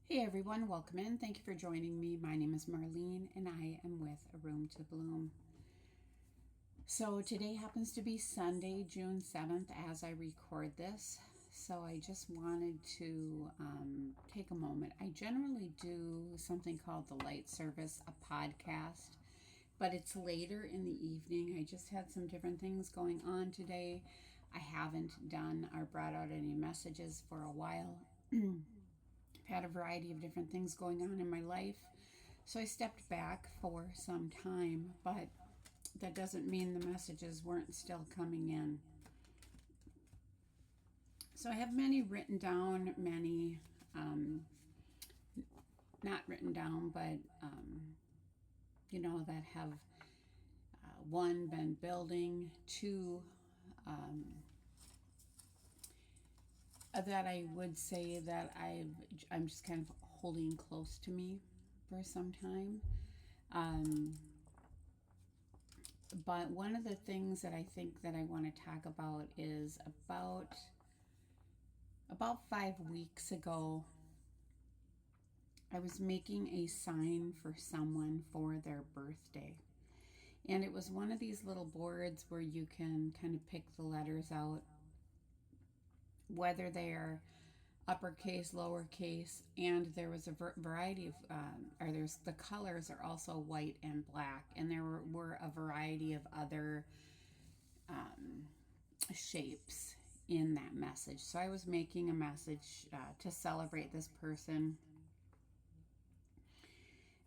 Hey everyone, welcome in. Thank you for joining me. My name is Marlene and I am with A Room to Bloom. So today happens to be Sunday, June 7th as I record this. So I just wanted to take a moment. I generally do something called the Light Service, a podcast, but it's later in the evening. I just had some different things going on today. I haven't done or brought out any messages for a while. I've had a variety of different things going on in my life. So I stepped back for some time, but that doesn't mean the messages weren't still coming in. So I have many written down, many not written down, but that have one, been building, two, that I would say that I'm just kind of holding close to me for some time. But one of the things that I think that I want to talk about is about 5 weeks ago, I was making a sign for someone for their birthday. And it was one of these little boards where you can kind of pick the letters out, whether they're uppercase, lowercase, and there was a variety of, there's the colors are also white and black, and there were a variety of other shapes in that message. So I was making a message to celebrate this person,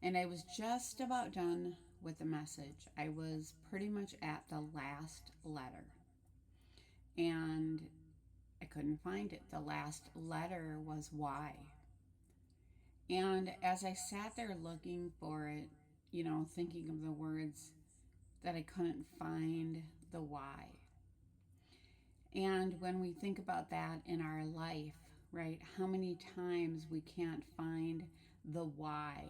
and I was just about done with the message. I was pretty much at the last letter, and I couldn't find it. The last letter was Y. And as I sat there looking for it, thinking of the words, that I couldn't find the Y. And when we think about that in our life, right, how many times we can't find the Y.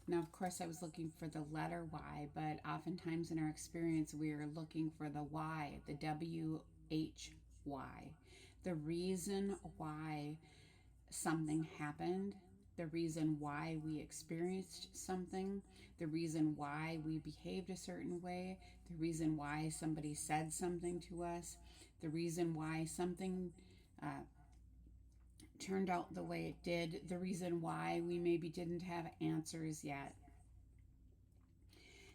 Now, of course, I was looking for the letter Y, but oftentimes in our experience, we are looking for the Y, the WHY, the reason why something happened, the reason why we experienced something, the reason why we behaved a certain way, the reason why somebody said something to us, the reason why something turned out the way it did, the reason why we maybe didn't have answers yet.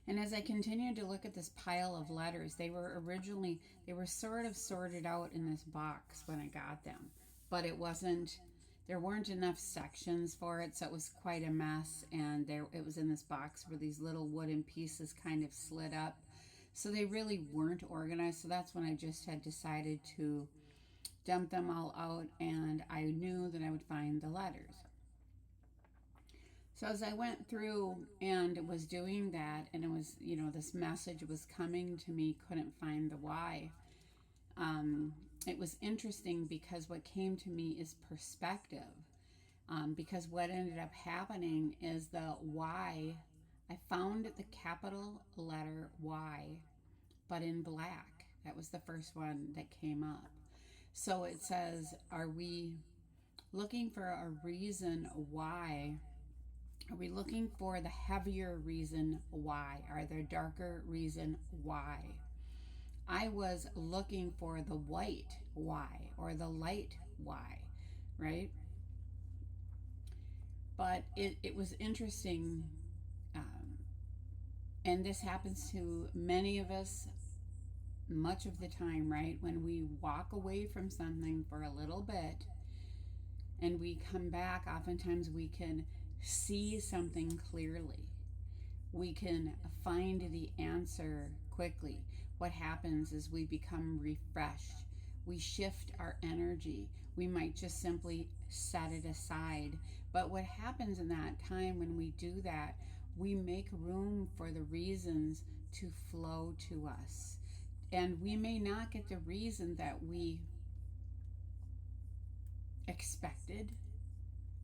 And as I continued to look at this pile of letters, they were sort of sorted out in this box when I got them, but there weren't enough sections for it, so it was quite a mess, and it was in this box where these little wooden pieces kind of slid up, so they really weren't organized. So that's when I just had decided to dump them all out, and I knew that I would find the letters. So as I went through and was doing that, and it was, this message was coming to me, couldn't find the why. It was interesting because what came to me is perspective. Because what ended up happening is the Y, I found the capital letter Y, but in black. That was the first one that came up. So it says, are we looking for a reason why? Are we looking for the heavier reason why? Are there darker reason why? I was looking for the white why or the light why, right? But it was interesting, and this happens to many of us much of the time, right? When we walk away from something for a little bit and we come back, oftentimes we can see something clearly. We can find the answer quickly. What happens is we become refreshed. We shift our energy. We might just simply set it aside. But what happens in that time when we do that, we make room for the reasons to flow to us. And we may not get the reason that we expected,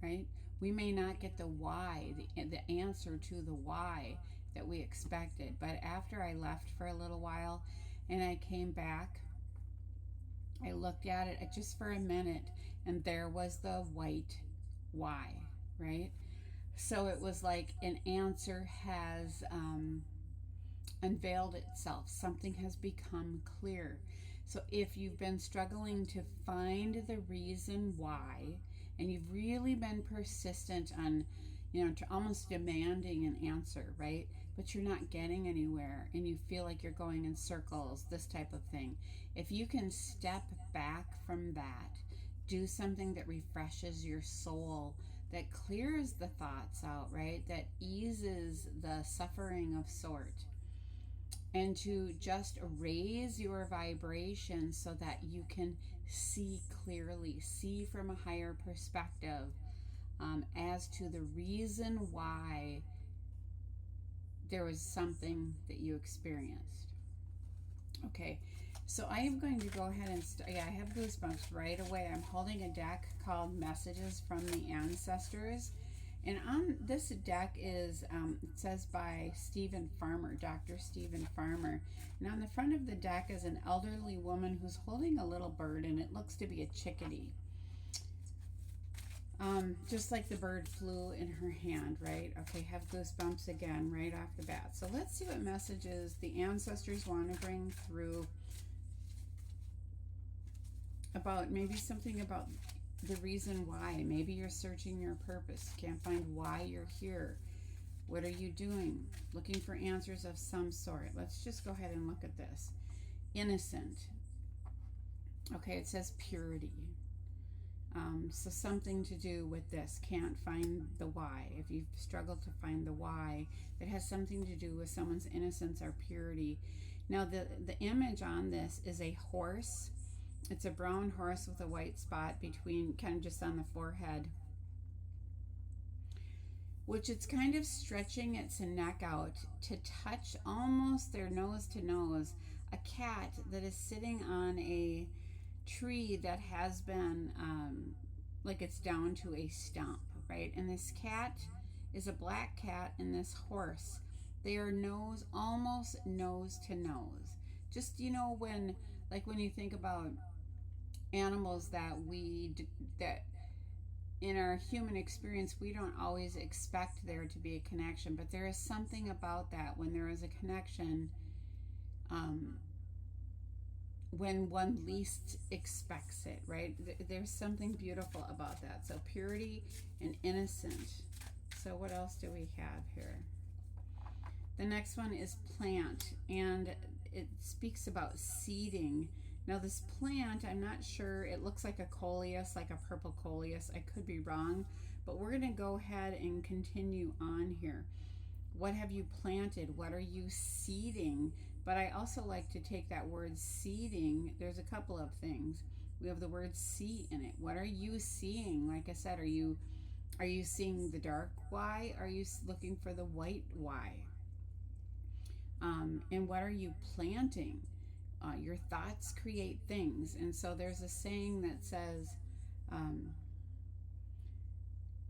right? We may not get the why, the answer to the why that we expected. But after I left for a little while and I came back, I looked at it just for a minute, and there was the white why. right? So it was like an answer has unveiled itself, something has become clear. So if you've been struggling to find the reason why, and you've really been persistent on, almost demanding an answer, right? But you're not getting anywhere and you feel like you're going in circles, this type of thing. If you can step back from that, do something that refreshes your soul, that clears the thoughts out, right? That eases the suffering of sort, and to just raise your vibration so that you can see clearly, see from a higher perspective, as to the reason why there was something that you experienced. Okay, so I am going to go ahead and I have goosebumps right away. I'm holding a deck called Messages from the Ancestors. And on this deck is, it says by Stephen Farmer, Dr. Stephen Farmer. And on the front of the deck is an elderly woman who's holding a little bird, and it looks to be a chickadee. Just like the bird flew in her hand, right? Okay, have goosebumps again right off the bat. So let's see what messages the ancestors want to bring through about maybe something about the reason why. Maybe you're searching your purpose, can't find why you're here. What are you doing? Looking for answers of some sort. Let's just go ahead and look at this. Innocent. Okay, it says purity. So something to do with this. Can't find the why. If you've struggled to find the why, it has something to do with someone's innocence or purity. Now, the image on this is a horse. It's a brown horse with a white spot between, kind of just on the forehead, which it's kind of stretching its neck out to touch almost their nose to nose a cat that is sitting on a tree that has been, like it's down to a stump, right? And this cat is a black cat, and this horse, they are almost nose to nose. Just, when, like when you think about animals that that in our human experience we don't always expect there to be a connection, but there is something about that when there is a connection, when one least expects it, right? There's something beautiful about that. So purity and innocent. So what else do we have here? The next one is plant, and it speaks about seeding. Now this plant, I'm not sure, it looks like a coleus, like a purple coleus. I could be wrong, but we're going to go ahead and continue on here. What have you planted? What are you seeding? But I also like to take that word seeding. There's a couple of things. We have the word see in it. What are you seeing? Like I said, are you seeing the dark why? Are you looking for the white why? And what are you planting? Your thoughts create things. And so there's a saying that says,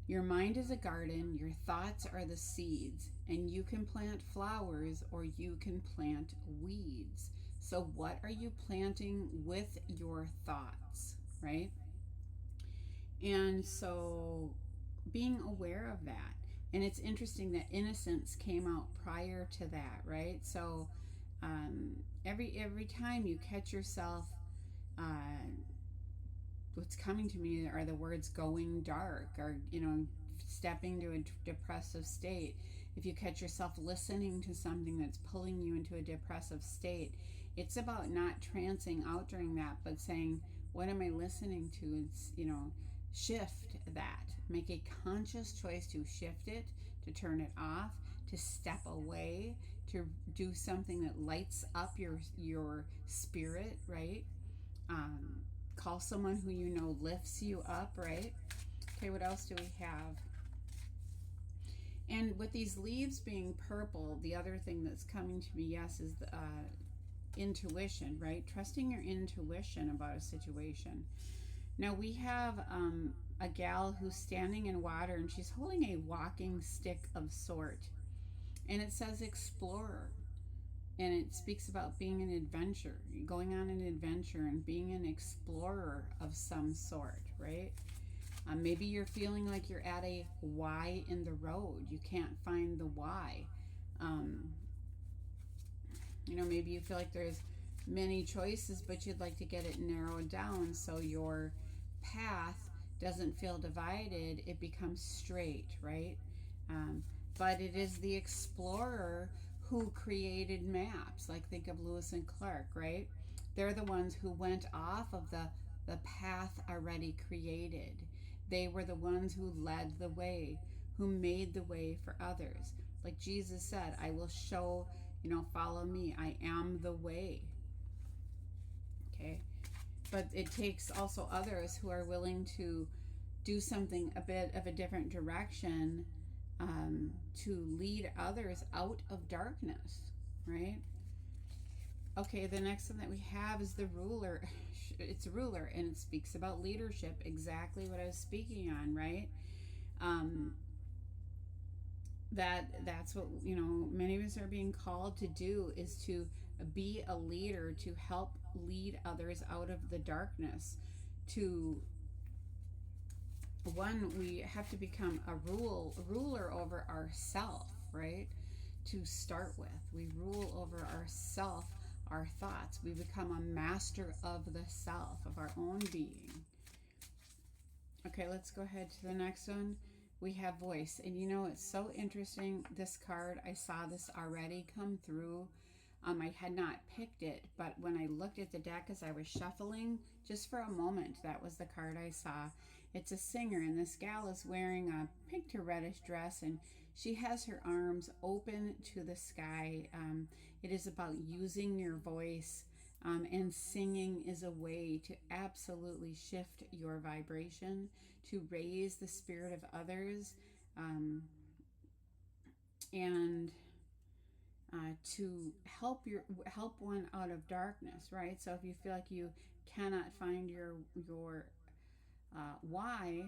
your mind is a garden, your thoughts are the seeds, and you can plant flowers or you can plant weeds. So what are you planting with your thoughts, right? And so being aware of that. And it's interesting that innocence came out prior to that, right? So every time you catch yourself, what's coming to me are the words going dark, or stepping to a depressive state. If you catch yourself listening to something that's pulling you into a depressive state, it's about not trancing out during that, but saying, what am I listening to? It's, shift that. Make a conscious choice to shift it, to turn it off, to step away, to do something that lights up your spirit, right? Call someone who lifts you up, right? Okay, what else do we have? And with these leaves being purple, the other thing that's coming to me, yes, is the intuition, right? Trusting your intuition about a situation. Now we have a gal who's standing in water, and she's holding a walking stick of sort. And it says explorer. And it speaks about being an adventure, going on an adventure and being an explorer of some sort, right? Maybe you're feeling like you're at a Y in the road. You can't find the Y. Um, maybe you feel like there's many choices, but you'd like to get it narrowed down so your path doesn't feel divided. It becomes straight, right? Um, but it is the explorer who created maps. Like think of Lewis and Clark, right? They're the ones who went off of the path already created. They were the ones who led the way, who made the way for others. Like Jesus said, I will show, follow me. I am the way. Okay. But it takes also others who are willing to do something a bit of a different direction, to lead others out of darkness, right? Okay, the next one that we have is the ruler. It's ruler, and it speaks about leadership, exactly what I was speaking on, right? Um, that's what many of us are being called to do, is to be a leader, to help lead others out of the darkness. To one, we have to become a ruler over ourself, right? To start with, we rule over ourself, our thoughts. We become a master of the self, of our own being. Okay, let's go ahead to the next one. We have voice. And it's so interesting. This card, I saw this already come through. I had not picked it, but when I looked at the deck as I was shuffling, just for a moment, that was the card I saw. It's a singer, and this gal is wearing a pink to reddish dress, and she has her arms open to the sky. It is about using your voice, and singing is a way to absolutely shift your vibration, to raise the spirit of others, and to help one out of darkness, right? So if you feel like you cannot find your why,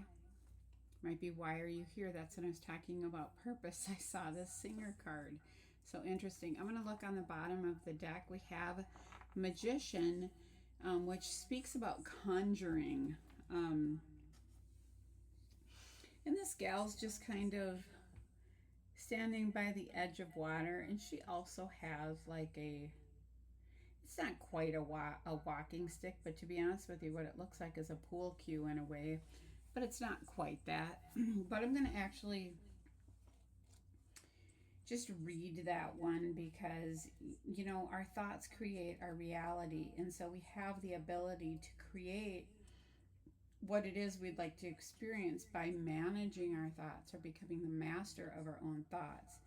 might be why are you here? That's when I was talking about purpose. I saw this singer card. So interesting. I'm going to look on the bottom of the deck. We have magician, which speaks about conjuring. And this gal's just kind of standing by the edge of water, and she also has like it's not quite a walking stick, but to be honest with you, what it looks like is a pool cue in a way, but it's not quite that. But I'm going to actually just read that one because, our thoughts create our reality. And so we have the ability to create what it is we'd like to experience by managing our thoughts or becoming the master of our own thoughts.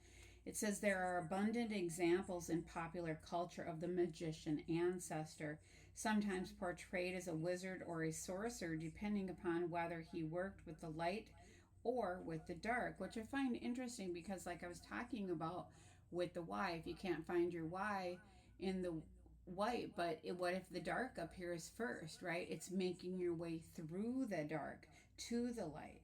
It says there are abundant examples in popular culture of the magician ancestor, sometimes portrayed as a wizard or a sorcerer, depending upon whether he worked with the light or with the dark, which I find interesting because, like I was talking about with the why, if you can't find your why in the white, but what if the dark appears first, right? It's making your way through the dark to the light.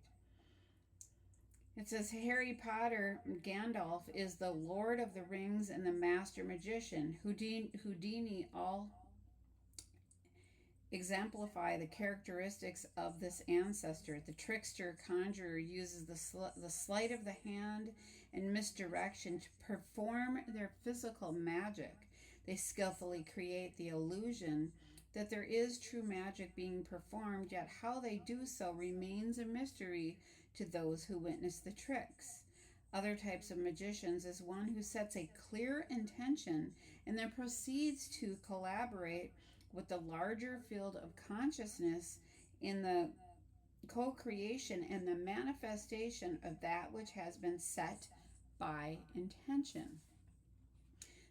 It says Harry Potter, Gandalf, is the Lord of the Rings and the Master Magician. Houdini all exemplify the characteristics of this ancestor. The trickster conjurer uses the sleight of the hand and misdirection to perform their physical magic. They skillfully create the illusion that there is true magic being performed, yet how they do so remains a mystery to those who witness the tricks. Other types of magicians is one who sets a clear intention and then proceeds to collaborate with the larger field of consciousness in the co-creation and the manifestation of that which has been set by intention.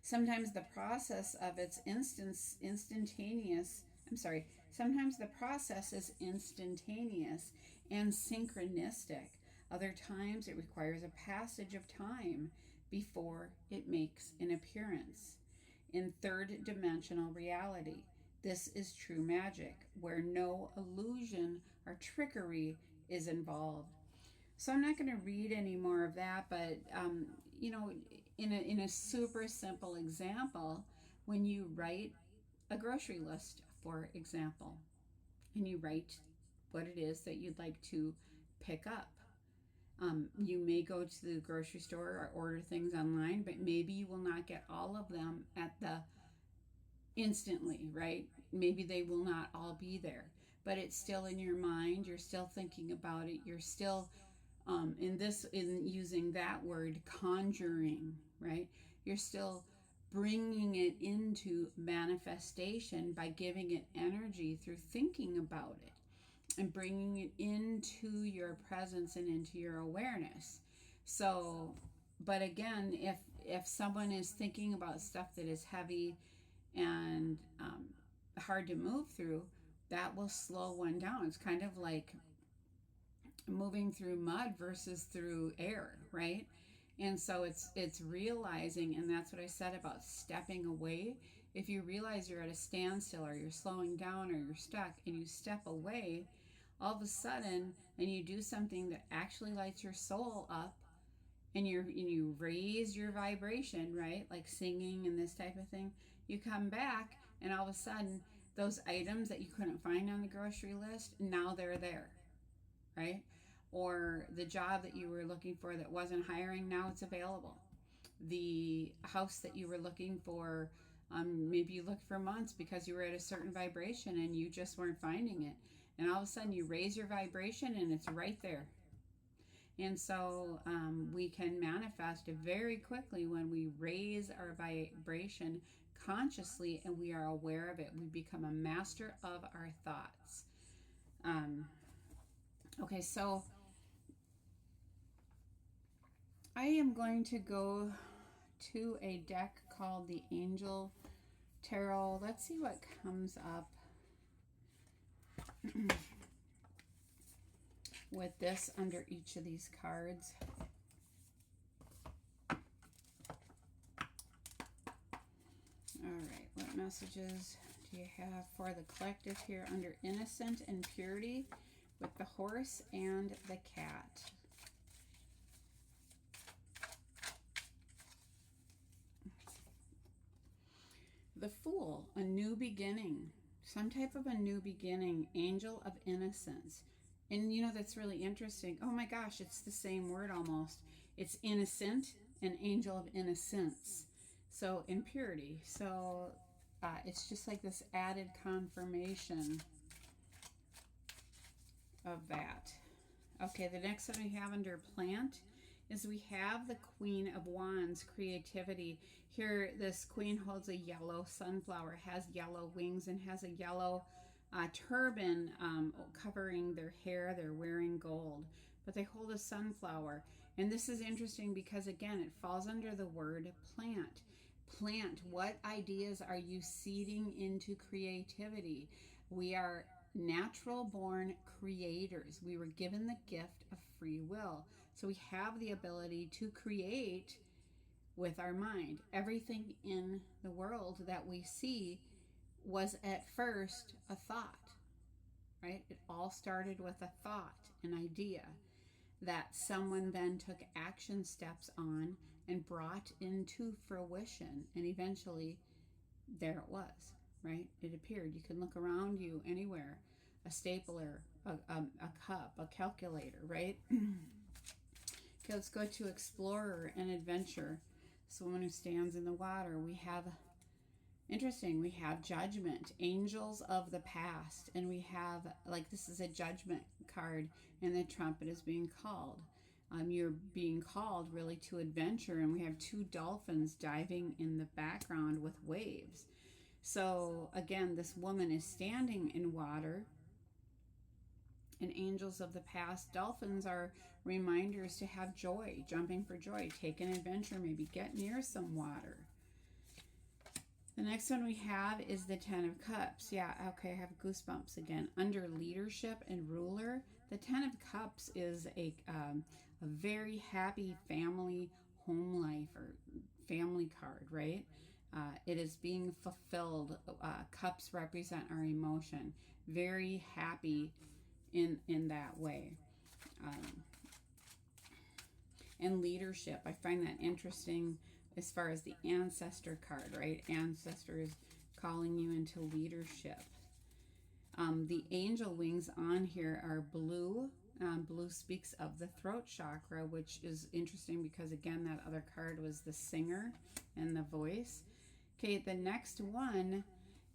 Sometimes the process of its instantaneous, sometimes the process is instantaneous and synchronistic. Other times it requires a passage of time before it makes an appearance. In third dimensional reality, this is true magic, where no illusion or trickery is involved. So I'm not going to read any more of that, but in a super simple example, when you write a grocery list, for example, and you write what it is that you'd like to pick up. You may go to the grocery store or order things online, but maybe you will not get all of them at the instantly, right? Maybe they will not all be there, but it's still in your mind. You're still thinking about it. You're still in using that word, conjuring, right? You're still bringing it into manifestation by giving it energy through thinking about it and bringing it into your presence and into your awareness. So, but again, if someone is thinking about stuff that is heavy and hard to move through, that will slow one down. It's kind of like moving through mud versus through air, right? And so it's realizing, and that's what I said about stepping away. If you realize you're at a standstill or you're slowing down or you're stuck and you step away, all of a sudden, and you do something that actually lights your soul up, and you raise your vibration, right? Like singing and this type of thing. You come back, and all of a sudden, those items that you couldn't find on the grocery list, now they're there, right? Or the job that you were looking for that wasn't hiring, now it's available. The house that you were looking for, maybe you looked for months because you were at a certain vibration and you just weren't finding it. And all of a sudden you raise your vibration and it's right there. And so we can manifest it very quickly when we raise our vibration consciously and we are aware of it. We become a master of our thoughts. Okay, so I am going to go to a deck called the Angel Tarot. Let's see what comes up with this under each of these cards. All right, what messages do you have for the collective here under Innocent and Purity with the horse and the cat? The Fool, a new beginning, some type of a new beginning, Angel of Innocence. And you know, that's really interesting. Oh my gosh, it's the same word almost. It's innocent and angel of innocence. So in purity. So it's just like this added confirmation of that. Okay, the next one we have under plant is we have the Queen of Wands, creativity. Here, this queen holds a yellow sunflower, has yellow wings, and has a yellow turban covering their hair. They're wearing gold, but they hold a sunflower. And this is interesting because, again, it falls under the word plant. Plant, what ideas are you seeding into creativity? We are natural born creators. We were given the gift of free will. So we have the ability to create with our mind. Everything in the world that we see was at first a thought, right? It all started with a thought, an idea that someone then took action steps on and brought into fruition. And eventually there it was, right? It appeared. You can look around you anywhere, a stapler, a cup, a calculator, right? Okay, let's go to explorer and adventure. Someone who stands in the water. We have, interesting, we have judgment, angels of the past, and we have, like, this is a judgment card, and the trumpet is being called. You're being called really to adventure, and we have two dolphins diving in the background with waves. So again, this woman is standing in water, and angels of the past. Dolphins are reminders to have joy, jumping for joy, take an adventure, maybe get near some water. The next one we have is the Ten of Cups. Yeah, okay, I have goosebumps again. Under leadership and ruler, the Ten of Cups is a very happy family home life or family card, right? It is being fulfilled. Cups represent our emotion. Very happy in that way. And leadership, I find that interesting as far as the ancestor card, right? Ancestors calling you into leadership. The angel wings on here are blue. Blue speaks of the throat chakra, which is interesting because, again, that other card was the singer and the voice. Okay, the next one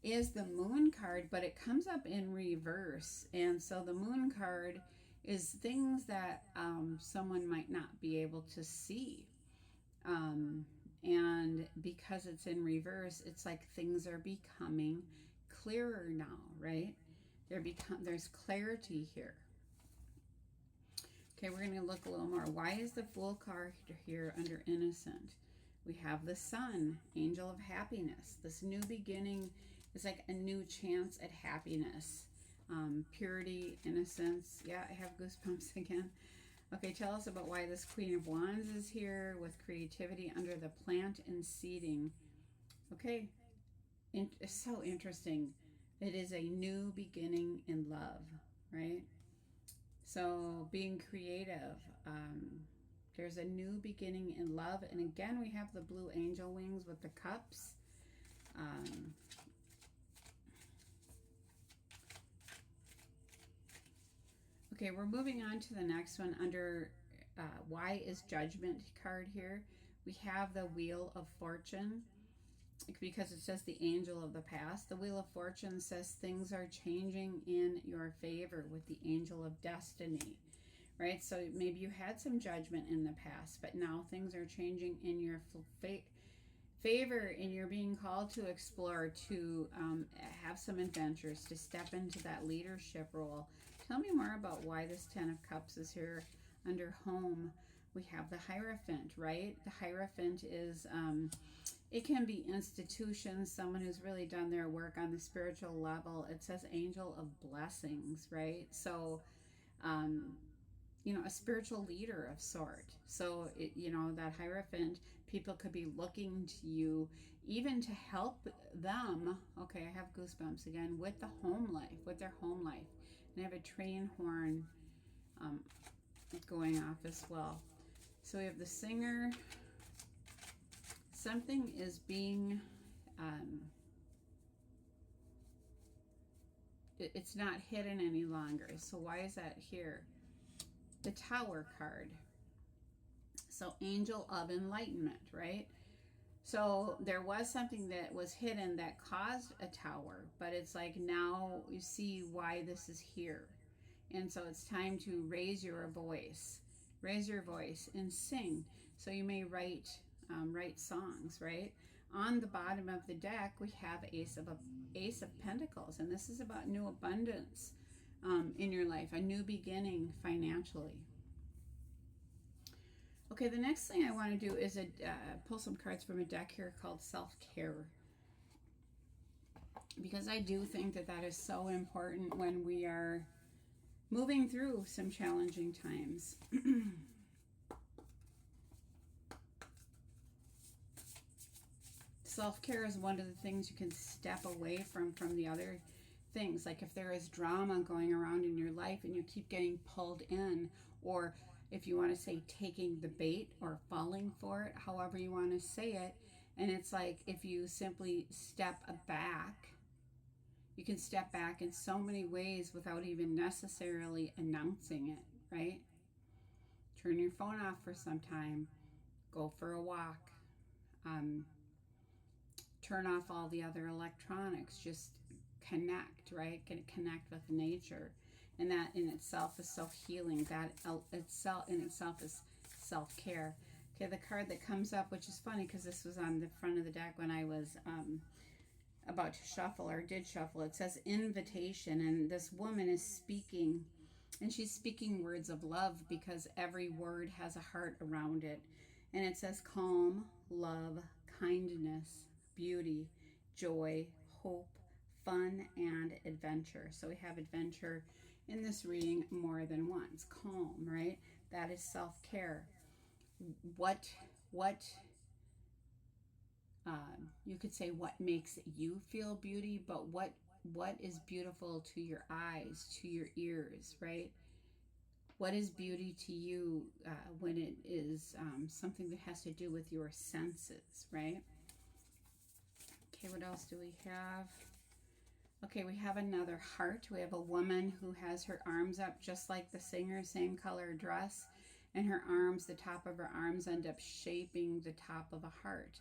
is the moon card, but it comes up in reverse. And so the moon card is things that someone might not be able to see. And because it's in reverse, it's like things are becoming clearer now, right? There's clarity here. Okay, we're going to look a little more. Why is the Fool card here under innocent? We have the Sun, angel of happiness. This new beginning is like a new chance at happiness. Purity, innocence. Yeah, I have goosebumps again. Okay, tell us about why this Queen of Wands is here with creativity under the plant and seeding. Okay, it's so interesting. It is a new beginning in love, right? So being creative, there's a new beginning in love. And again, we have the blue angel wings with the cups. Okay, we're moving on to the next one under why is judgment card here. We have the Wheel of Fortune because it says the angel of the past. The Wheel of Fortune says things are changing in your favor with the angel of destiny, right? So maybe you had some judgment in the past, but now things are changing in your favor, and you're being called to explore, to have some adventures, to step into that leadership role. Tell me more about why this Ten of Cups is here under home. We have the Hierophant, right? The Hierophant is, it can be institutions, someone who's really done their work on the spiritual level. It says angel of blessings, right? So, you know, a spiritual leader of sort. So, you know, that Hierophant, people could be looking to you even to help them. Okay, I have goosebumps again with the home life, with their home life. And I have a train horn going off as well. So we have the singer. Something is being, it's not hidden any longer. So why is that here? The Tower card. So angel of enlightenment, right? So there was something that was hidden that caused a tower, but it's like now you see why this is here. And so it's time to raise your voice and sing. So you may write songs, right? On the bottom of the deck, we have Ace of Pentacles, and this is about new abundance in your life, a new beginning financially. Okay, the next thing I want to do is pull some cards from a deck here called Self-Care, because I do think that that is so important when we are moving through some challenging times. Self-care is one of the things you can step away from the other things. Like if there is drama going around in your life and you keep getting pulled in, or if you want to say taking the bait or falling for it, however you want to say it. And it's like if you simply step back, you can step back in so many ways without even necessarily announcing it, right? Turn your phone off for some time. Go for a walk. Turn off all the other electronics. Just connect, right? Connect with nature. And that in itself is so healing. That itself in itself is self-care. Okay, the card that comes up, which is funny because this was on the front of the deck when I was about to shuffle, or did shuffle. It says invitation, and this woman is speaking, and she's speaking words of love because every word has a heart around it. And it says calm, love, kindness, beauty, joy, hope, fun, and adventure. So we have adventure in this reading more than once. Calm, right? That is self-care. What you could say what makes you feel beauty, but what is beautiful to your eyes, to your ears, right? What is beauty to you when it is something that has to do with your senses, right? Okay, what else do we have? Okay, we have another heart. We have a woman who has her arms up just like the singer, same color dress, and her arms, the top of her arms end up shaping the top of a heart.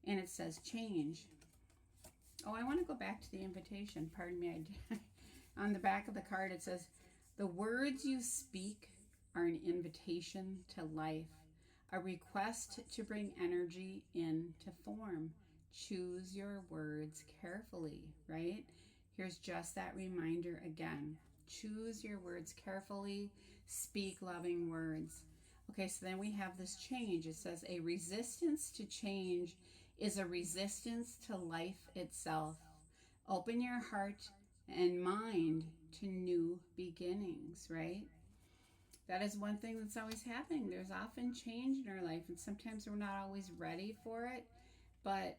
And it says change. Oh, I want to go back to the invitation. Pardon me. On the back of the card, it says, the words you speak are an invitation to life, a request to bring energy into form. Choose your words carefully, right? Here's just that reminder again. Choose your words carefully. Speak loving words. Okay, so then we have this change. It says, a resistance to change is a resistance to life itself. Open your heart and mind to new beginnings, right? That is one thing that's always happening. There's often change in our life, and sometimes we're not always ready for it. But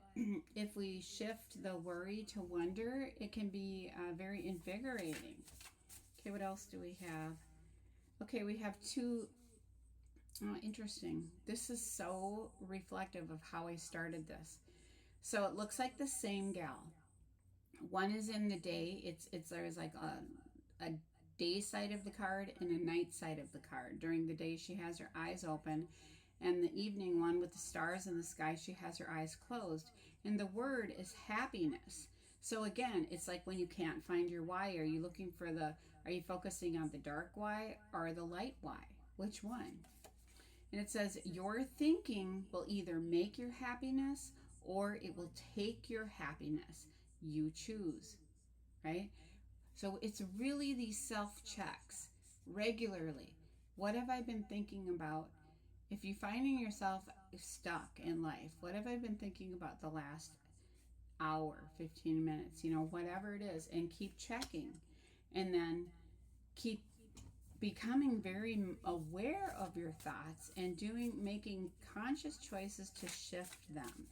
if we shift the worry to wonder, it can be very invigorating. Okay, what else do we have? Okay, we have two. Oh, interesting. This is so reflective of how I started this. So it looks like the same gal. One is in the day. It's there's like a day side of the card and a night side of the card. During the day, she has her eyes open, and the evening one with the stars in the sky, she has her eyes closed. And the word is happiness. So again, it's like when you can't find your why. Are you looking for are you focusing on the dark why or the light why? Which one? And it says, your thinking will either make your happiness or it will take your happiness. You choose, right? So it's really these self-checks regularly. What have I been thinking about? If you're finding yourself stuck in life, what have I been thinking about the last hour, 15 minutes, whatever it is, and keep checking. And then keep becoming very aware of your thoughts and making conscious choices to shift them.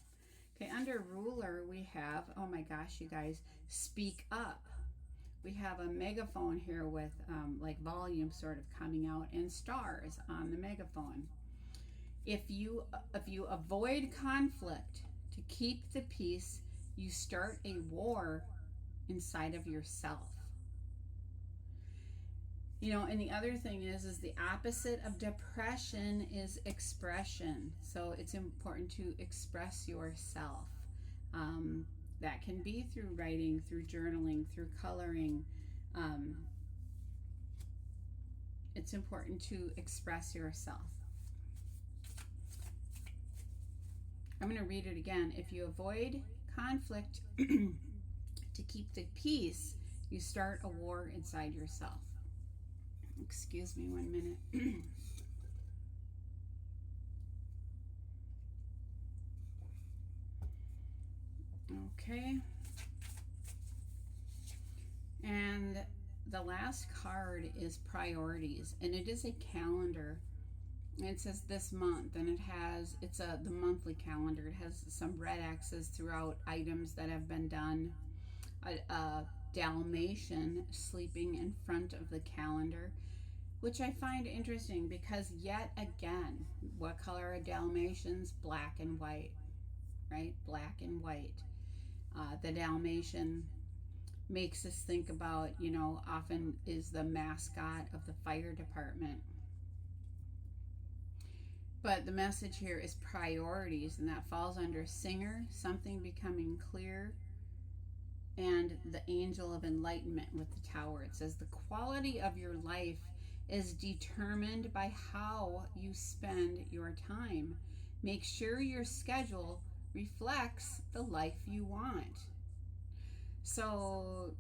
Okay, under ruler we have, oh my gosh, you guys, speak up. We have a megaphone here with like volume sort of coming out and stars on the megaphone. If you avoid conflict to keep the peace, you start a war inside of yourself. And the other thing is the opposite of depression is expression. So it's important to express yourself. That can be through writing, through journaling, through coloring. It's important to express yourself. I'm going to read it again. If you avoid conflict to keep the peace, you start a war inside yourself. Excuse me 1 minute. Okay. And the last card is priorities, and it is a calendar. And it says this month, and it's the monthly calendar. It has some red X's throughout items that have been done. A Dalmatian sleeping in front of the calendar, which I find interesting because yet again, what color are Dalmatians? Black and white, right? Black and white. The Dalmatian makes us think about, often is the mascot of the fire department. But the message here is priorities, and that falls under singer, something becoming clear, and the angel of enlightenment with the tower. It says the quality of your life is determined by how you spend your time. Make sure your schedule reflects the life you want. So,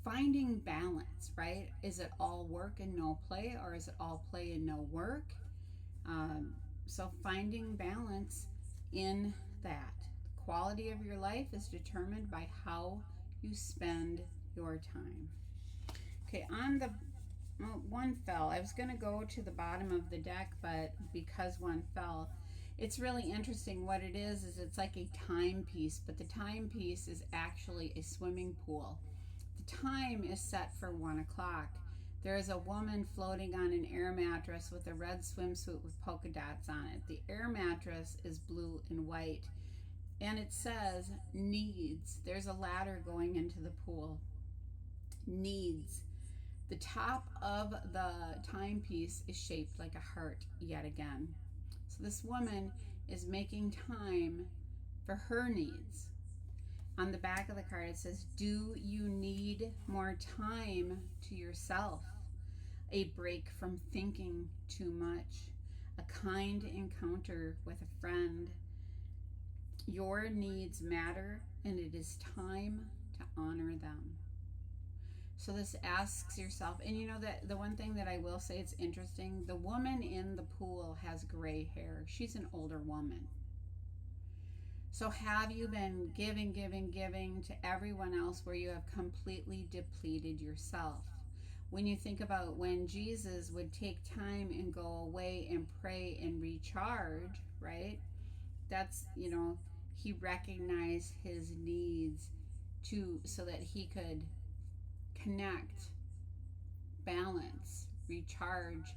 finding balance, right? Is it all work and no play, or is it all play and no work? So finding balance in that. The quality of your life is determined by how you spend your time. Okay, one fell. I was going to go to the bottom of the deck, but because one fell, it's really interesting. What it is it's like a timepiece, but the timepiece is actually a swimming pool. The time is set for 1 o'clock. There is a woman floating on an air mattress with a red swimsuit with polka dots on it. The air mattress is blue and white. And it says needs. There's a ladder going into the pool. Needs. The top of the timepiece is shaped like a heart yet again. So this woman is making time for her needs. On the back of the card, it says, do you need more time to yourself? A break from thinking too much? A kind encounter with a friend? Your needs matter, and it is time to honor them. So this asks yourself, and you know that the one thing that I will say, it's interesting, the woman in the pool has gray hair. She's an older woman. So have you been giving to everyone else where you have completely depleted yourself? When you think about when Jesus would take time and go away and pray and recharge, right? That's, he recognized his needs so that he could connect, balance, recharge,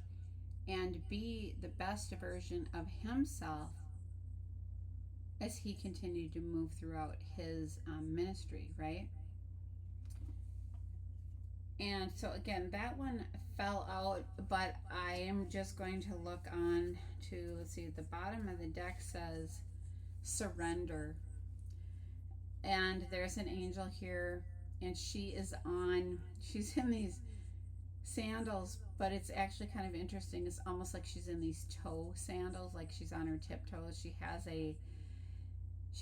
and be the best version of himself as he continued to move throughout his ministry, right? And so again, that one fell out, but I am just going to look on to, let's see, the bottom of the deck says surrender. And there's an angel here, and she's in these sandals, but it's actually kind of interesting. It's almost like she's in these toe sandals, like she's on her tiptoes. She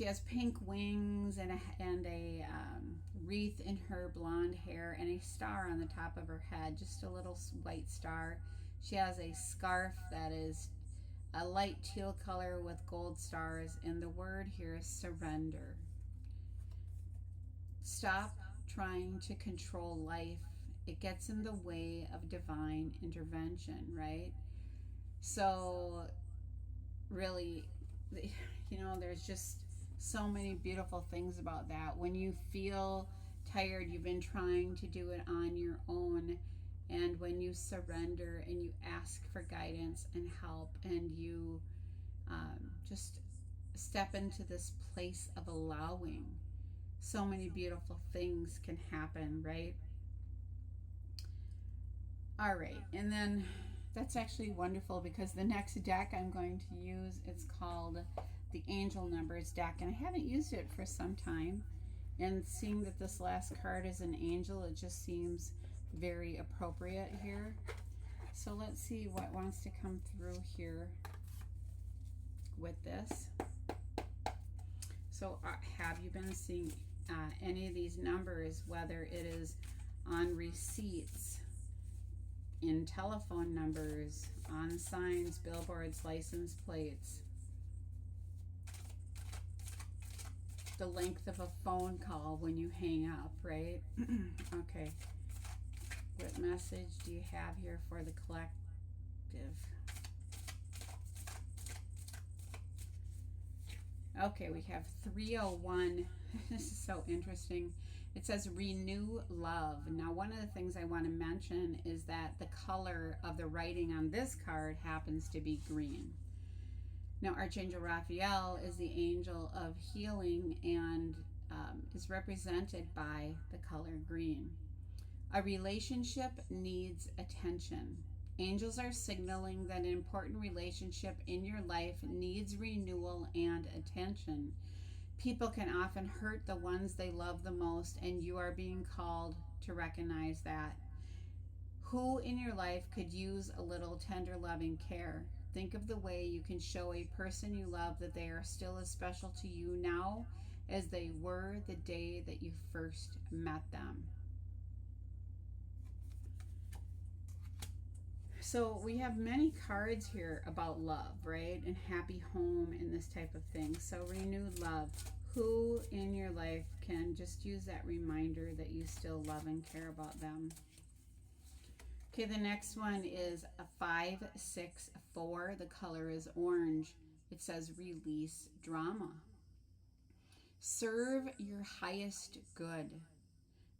has pink wings and a wreath in her blonde hair and a star on the top of her head, just a little white star. She has a scarf that is a light teal color with gold stars, and the word here is surrender. Stop trying to control life. It gets in the way of divine intervention, right? So really, there's just so many beautiful things about that. When you feel tired, you've been trying to do it on your own, and when you surrender and you ask for guidance and help, and you just step into this place of allowing, so many beautiful things can happen, right? All right, and then that's actually wonderful because the next deck I'm going to use, it's called the Angel Numbers deck, and I haven't used it for some time. And seeing that this last card is an angel, it just seems very appropriate here. So let's see what wants to come through here with this. So have you been seeing any of these numbers, whether it is on receipts, in telephone numbers, on signs, billboards, license plates, the length of a phone call when you hang up, right? Okay. What message do you have here for the collective? Okay, we have 301. This is so interesting. It says renew love. Now, one of the things I want to mention is that the color of the writing on this card happens to be green. Now, Archangel Raphael is the angel of healing and is represented by the color green. A relationship needs attention. Angels are signaling that an important relationship in your life needs renewal and attention. People can often hurt the ones they love the most, and you are being called to recognize that. Who in your life could use a little tender, loving care? Think of the way you can show a person you love that they are still as special to you now as they were the day that you first met them. So we have many cards here about love, right? And happy home and this type of thing. So renewed love. Who in your life can just use that reminder that you still love and care about them? Okay, the next one is a 564. The color is orange. It says release drama. Serve your highest good.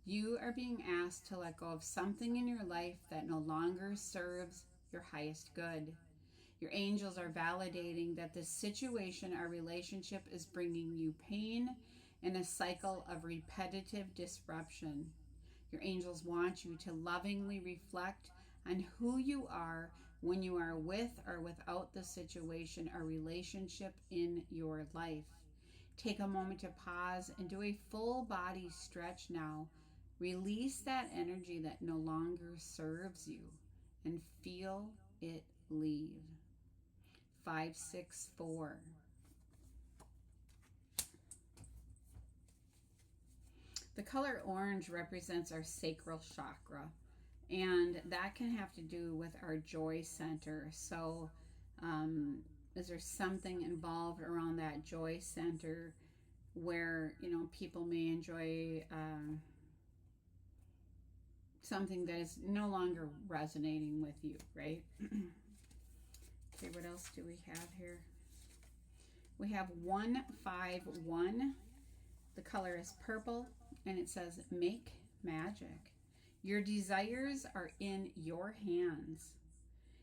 You are being asked to let go of something in your life that no longer serves your highest good. Your angels are validating that this situation or relationship is bringing you pain and a cycle of repetitive disruption. Your angels want you to lovingly reflect on who you are when you are with or without the situation or relationship in your life. Take a moment to pause and do a full body stretch now. Release that energy that no longer serves you and feel it leave. 564. The color orange represents our sacral chakra, and that can have to do with our joy center. So, is there something involved around that joy center where people may enjoy something that is no longer resonating with you, right? Okay, what else do we have here? We have 151. The color is purple, and it says make magic. Your desires are in your hands.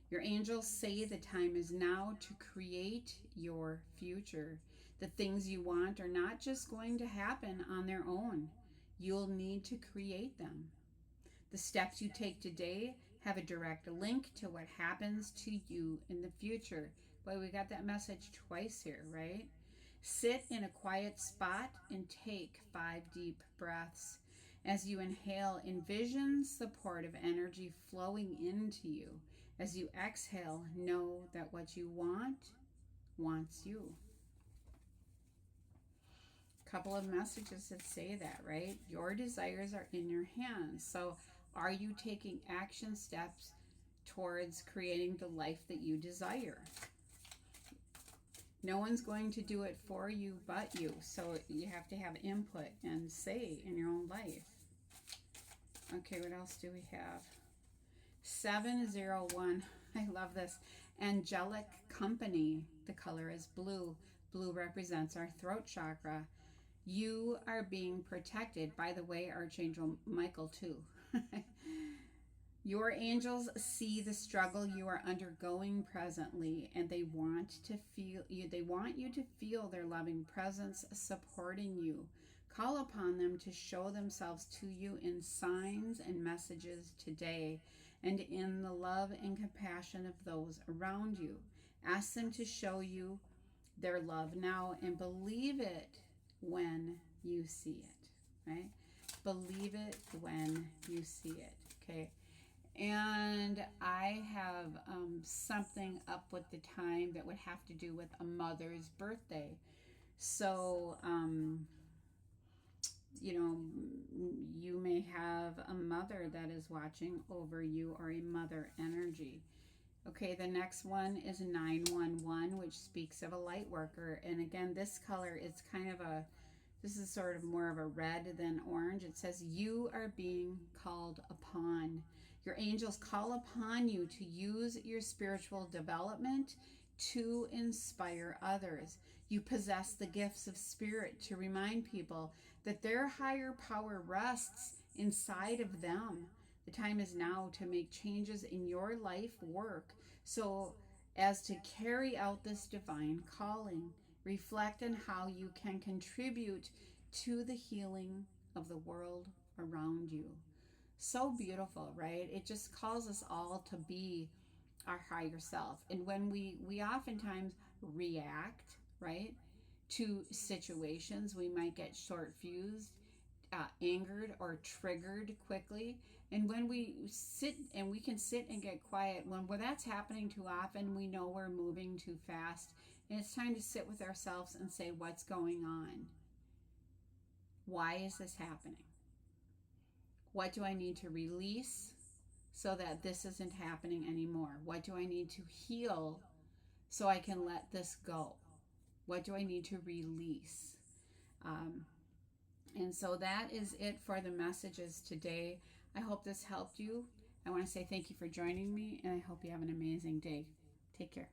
Your angels say the time is now to create your future. The things you want are not just going to happen on their own. You'll need to create them. The steps you take today have a direct link to what happens to you in the future. Boy, we got that message twice here, right? Sit in a quiet spot and take 5 deep breaths. As you inhale, envision supportive energy flowing into you. As you exhale, know that what you want wants you. Couple of messages that say that, right? Your desires are in your hands. So are you taking action steps towards creating the life that you desire? No one's going to do it for you but you. So you have to have input and say in your own life. Okay, what else do we have? 701. I love this. Angelic company. The color is blue. Blue represents our throat chakra. You are being protected. By the way, Archangel Michael too. Your angels see the struggle you are undergoing presently, and they want you to feel their loving presence supporting you. Call upon them to show themselves to you in signs and messages today, and in the love and compassion of those around you. Ask them to show you their love now, and believe it when you see it, right? Believe it when you see it, okay? And I have something up with the time that would have to do with a mother's birthday. So, you may have a mother that is watching over you, or a mother energy. Okay, the next one is 911, which speaks of a light worker. And again, this color is this is sort of more of a red than orange. It says, you are being called upon. Your angels call upon you to use your spiritual development to inspire others. You possess the gifts of spirit to remind people that their higher power rests inside of them. The time is now to make changes in your life work so as to carry out this divine calling. Reflect on how you can contribute to the healing of the world around you. So beautiful, right? It just calls us all to be our higher self. And when we oftentimes react, right, to situations, we might get short fused, angered, or triggered quickly. And when we can sit and get quiet, when that's happening too often, we know we're moving too fast. And it's time to sit with ourselves and say, what's going on? Why is this happening? What do I need to release so that this isn't happening anymore? What do I need to heal so I can let this go? What do I need to release? And so that is it for the messages today. I hope this helped you. I want to say thank you for joining me, and I hope you have an amazing day. Take care.